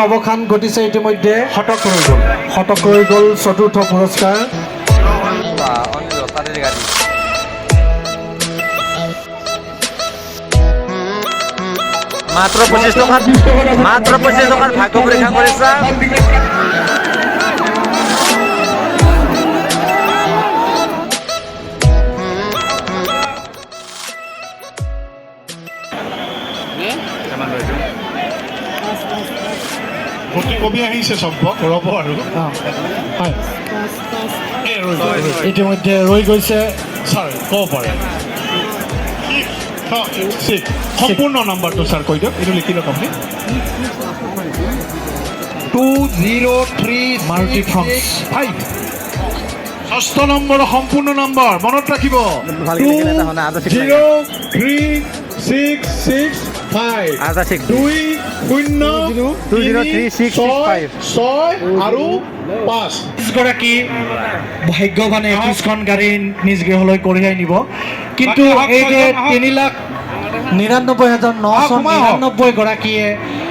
অৱসান ঘটিছে ইতিমধ্যে শতক ৰৈ গ'ল চতুৰ্থ পুৰস্কাৰ মাত্ৰ 25 টকাত ভাগ্য পৰীক্ষা কৰিছা ভৰ্তি কবি আহিছে সম্ভৱ ৰ'ব আৰু হয় ইতিমধ্যে ৰৈ গৈছে ছাৰ ক'ব পাৰে সম্পূৰ্ণ নম্বৰটো ছাৰ কৈ দিয়ক এইটো লিখি লওক আপুনি 203 মাৰুতি ফ্ৰংছ 5 ষষ্ঠ নম্বৰ সম্পূৰ্ণ নম্বৰ মনত ৰাখিব 20365 আৰু 5 গৰাকী ভাগ্যৱানে 21খন গাড়ী নিজ গৃহলৈ কঢ়িয়াই নিব কিন্তু এই যে 3,99,999 গৰাকীয়ে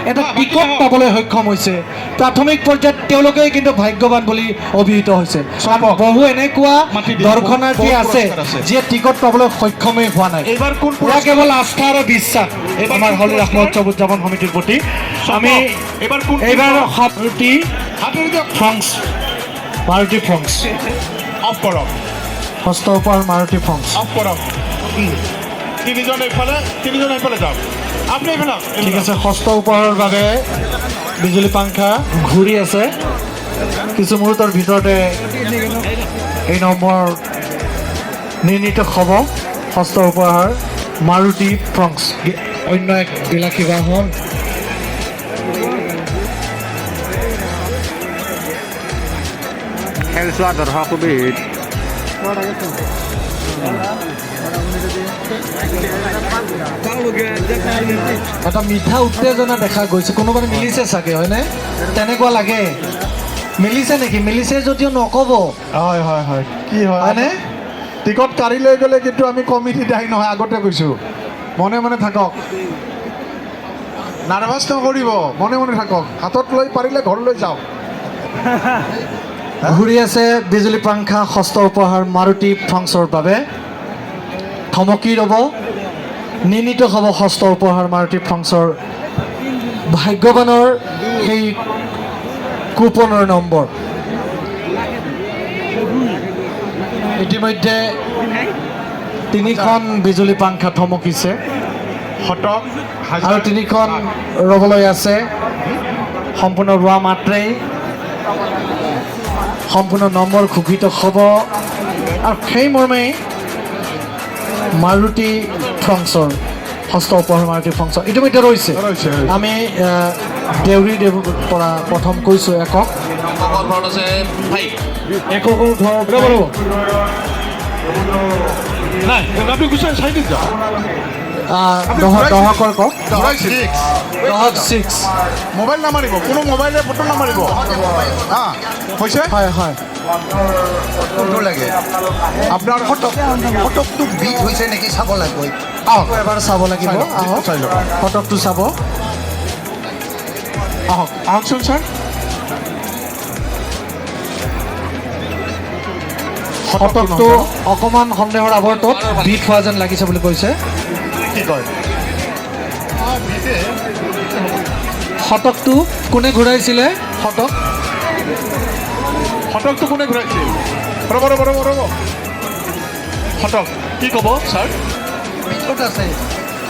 এটা টিকট পাবলৈ সক্ষম হৈছে প্ৰাথমিক পৰ্যায়ত তেওঁলোকে কিন্তু ভাগ্যৱান বুলি অভিহিত হৈছে বহু এনেকুৱা দৰ্শনাৰ্থী আছে যিয়ে টিকট পাবলৈ সক্ষমেই হোৱা নাই এইবাৰ কোন কেৱল আস্থা আৰু বিশ্বাস আমাৰ হলি ৰাস মহোৎসৱ উদযাপন সমিতিৰ প্ৰতি আমি এইবাৰ মাৰুতি ফ্ৰংছ অফ কৰক ষষ্ঠ উপহাৰ মাৰুতি ফ্ৰংছ অফ কৰক তিনিজন এইফালে যাওক আপুনি এইফালে ঠিক আছে ষষ্ঠ উপহাৰৰ বাবে বিজুলী পাংখা ঘূৰি আছে কিছু মুহূৰ্তৰ ভিতৰতে এই নম্বৰ নিৰ্ণীত হ'ব ষষ্ঠ উপহাৰ মাৰুতি ফ্ৰংছ অন্য এক বিলাসী বাহন খেল চোৱা দৰ্শক ভিৰ এটা মিঠা উত্তেজনা দেখা গৈছে কোনোবাই মিলিছে চাগে হয়নে তেনেকুৱা লাগে মিলিছে নেকি মিলিছে যদিও নক'ব হয় হয় হয় কি হয় হয়নে টিকট কাঢ়ি লৈ গ'লে কিন্তু আমি কমিটি দায়ী নহয় আগতে কৈছোঁ মনে মনে থাকক নাৰ্ভাছ নকৰিব মনে মনে থাকক হাতত লৈ পাৰিলে ঘৰলৈ যাওক ঘূৰি আছে বিজুলী পাংখা ষষ্ঠ উপহাৰ মাৰুতি ফ্ৰংছৰ বাবে থমকি ৰ'ব নিৰ্ণীত হ'ব ষষ্ঠ উপহাৰ মাৰুতি ফ্ৰংছৰ ভাগ্যৱানৰ সেই কুপনৰ নম্বৰ ইতিমধ্যে 3খন বিজুলী পাংখা থমকিছে শতক আৰু 3খন ৰ'বলৈ আছে সম্পূৰ্ণ ৰোৱা মাত্ৰেই সম্পূৰ্ণ নম্বৰ ঘোষিত হ'ব আৰু সেই মৰ্মে মাৰুতি ফ্ৰংছৰ ষষ্ঠ উপহাৰ মাৰুতি ফ্ৰংছৰ ইতিমধ্যে ৰৈছে আমি দেউৰীৰ পৰা প্ৰথম কৈছোঁ একক ঘৰত নাই আপুনি গুচাই চাইডত যাওক দহকৰ কওক দহক 6 মোবাইল নামাৰিব কোনো মোবাইলে ফটো নামাৰিব হৈছে হয় হয় লাগে আপোনাৰ ফটকটো বিট হৈছে নেকি চাব লাগিব আহক এবাৰ চাব লাগিব আহক চাই লওক ফটকটো চাব আহকচোন ছাৰ ফটকটো অকণমান সন্দেহৰ আৱৰ্তত বিট হোৱা যেন লাগিছে বুলি কৈছে কি কয় শতকটো কোনে ঘূৰাইছিলে শতকটো কোনে ঘূৰাইছিল ৰ'ব শতক কি ক'ব ছাৰ বিটত আছে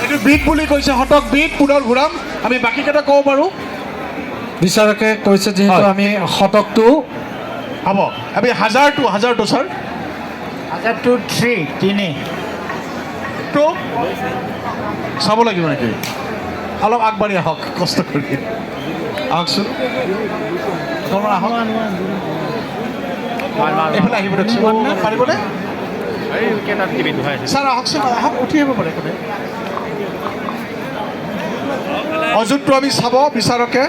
এইটো বিট বুলি কৈছে শতক বিট পুনৰ ঘূৰাম আমি বাকীকেইটা ক'ব পাৰোঁ বিচাৰকে কৈছে যিহেতু আমি শতকটো হ'ব আমি হাজাৰটো ছাৰ 3 তো চাব লাগিব নেকি অলপ আগবাঢ়ি আহক কষ্ট কৰি আহকচোন আহক এইফালে আহিব দিয়কচোন পাৰিবনে ছাৰ আহকচোন আহক উঠি আহিব পাৰে কোনে অযুতটো আমি চাব বিচাৰকে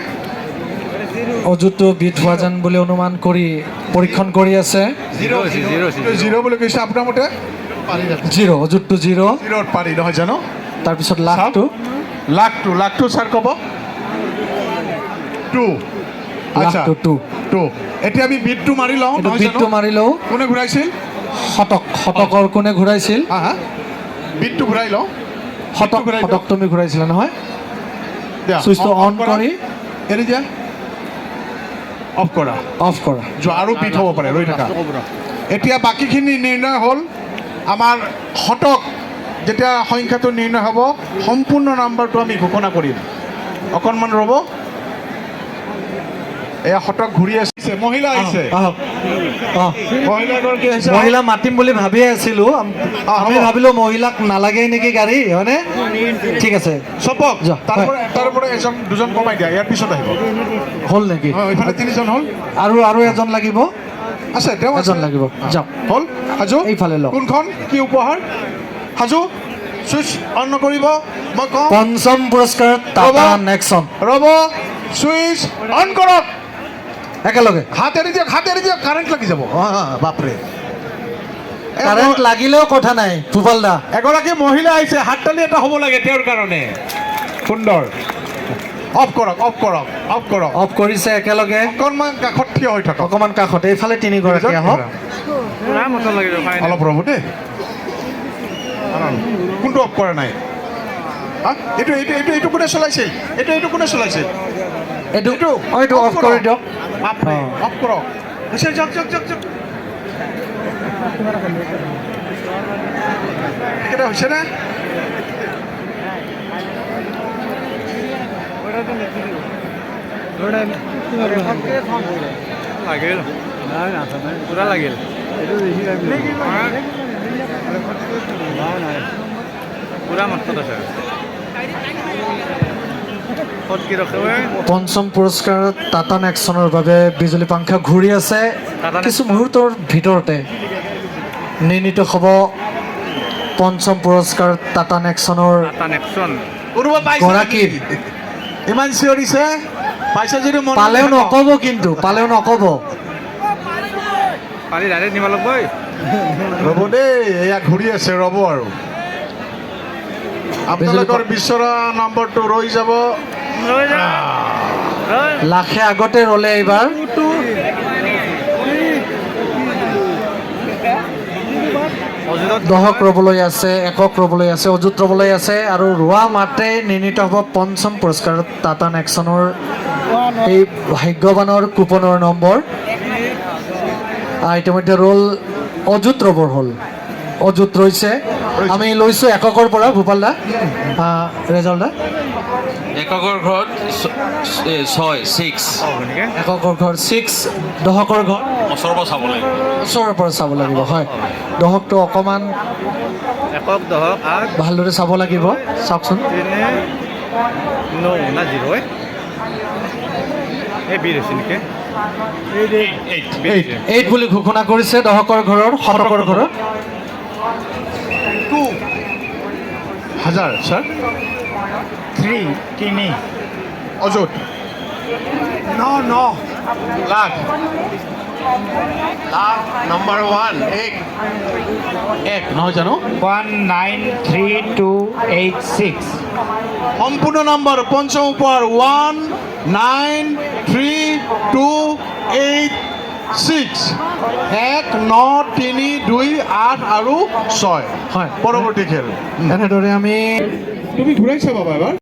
অযুতটো বিট হোৱা যেন বুলি অনুমান কৰি পৰীক্ষণ কৰি আছে জিৰ' বুলি কৈছে আপোনাৰ মতে অযুতটো 0 জিৰ'ত পাৰি নহয় জানো তাৰপিছত লাখটো ছাৰ ক'ব টু আচ্ছা লাখ টু টু এতিয়া আমি বিটটো মাৰি লওঁ এইটো নহয় বিটটো জানো? মাৰি লওঁ কোনে ঘূৰাইছিল শতকৰ কোনে ঘূৰাইছিল হা হা বিটটো ঘূৰাই লওঁ শতক ঘূৰাই শতক তুমি ঘূৰাইছিলা নহয় দিয়া চুইচটো অন কৰি এৰি দিয়া অফ কৰা অফ কৰা যোৱা আৰু বিট হ'ব পাৰে ৰৈ থাকা এতিয়া বাকীখিনি নিৰ্ণয় হ'ল আমাৰ শতক যেতিয়া সংখ্যাটো নিৰ্ণয় হ'ব সম্পূৰ্ণ নাম্বাৰটো আমি ঘোষণা কৰিম অকণমান ৰ'ব এয়া শতক ঘূৰি আহিছে মহিলা আহিছে আহক মহিলাগৰাকী আহিছে মহিলা মাতিম বুলি ভাবিয়ে আছিলো আমি হ'ব। ভাবিলো মহিলাক নালাগে নেকি গাড়ী হয়নে ঠিক আছে চপক যোৱা, তাৰ পৰা এজন দুজন কমাই দিয়া ইয়াৰ পিছত আহিব হ'ল নেকি এইফালে তিনিজন হ'ল আৰু এজন লাগিব আছে তেওঁ আছে এজন লাগিব যাওক হ'ল সাজু এইফালে লওক কোনখন কি উপহাৰ সাজু চুইচ অন নকৰিব মই কওঁ পঞ্চম পুৰস্কাৰ টাটা ৰ'ব। নেক্সন ৰ'ব চুইচ অন কৰক একেলগে হাত এৰি দিয়ক কাৰেণ্ট লাগি যাব বাপৰে কাৰেণ্ট লাগিলেও কথা নাই ভূপাল দা এগৰাকী মহিলা আহিছে হাততালি এটা হ'ব লাগে তেওঁৰ কাৰণে সুন্দৰ অফ কৰক অফ কৰিছে একেলগে অকণমান কাষত থিয় হৈ থাকক অকণমান কাষতে এইফালে তিনিগৰাকী আহক অলপ ৰ'ব দেই কোনটো অফ কৰা নাই হা? এইটো কোনে চলাইছিল এইটো কোনে চলাইছিল এইটো অফ কৰি দিয়ক বাপৰে, অফ কৰক হৈছে যাওক এইকেইটা হৈছে নে লাগিল পুৰা লাগিল পুৰা মাতত আছে ক'ত কি ৰখে পঞ্চম পুৰস্কাৰত টাটা নেক্সনৰ বাবে বিজুলী পাংখা ঘূৰি আছে কিছু মুহূৰ্তৰ ভিতৰতে নিৰ্ণীত হ'ব পঞ্চম পুৰস্কাৰ টাটা নেক্সনৰ কানেকশ্যন কোনোবা পাইছে গৰাকীৰ নেকি? ইমান চিঞৰিছে পাইছে যদি মন পালেও নক'ব কিন্তু পালেও নক'ব পালি ডাইৰেক্ট নিব লাগিব ৰ'ব দেই এয়া ঘূৰি আছে ৰ'ব আৰু আপোনালোকৰ বিচৰা নম্বৰটো ৰৈ যাব লাখে আগতে ৰ'লে এইবাৰ দহক ৰ'বলৈ আছে একক ৰ'বলৈ আছে অযুত ৰ'বলৈ আছে আৰু ৰোৱা মাতে নিৰ্ণীত হ'ব পঞ্চম পুৰস্কাৰত টাটা নেক্সনৰ এই ভাগ্যৱানৰ কুপনৰ নম্বৰ ইতিমধ্যে ৰ'ল অযুত ৰ'বৰ হ'ল অযুত ৰৈছে আমি লৈছোঁ এককৰ পৰা ভূপাল দা ৰেজাল্ট দা এককৰ ঘৰত 6 এককৰ ঘৰ 6 দহকৰ ঘৰ ওচৰৰ পৰা চাব লাগিব ওচৰৰ পৰা চাব লাগিব হয় দহকটো অকণমান একক দহক আঠ ভালদৰে চাব লাগিব চাওকচোন তিনি ন না জিৰ' এই বিৰ হৈছে নেকি এইট বুলি ঘোষণা কৰিছে দহকৰ ঘৰৰ শতকৰ ঘৰত 2,000 ছাৰ 3 অযুত ন লাখ নম্বৰ 1 নহয় জানো 193286 সম্পূৰ্ণ নম্বৰ পঞ্চম উপহাৰ 193286 1932 8 আৰু 6 হয় পৰৱৰ্তী খেল এনেদৰে আমি তুমি ঘূৰাইছা বাবা এবাৰ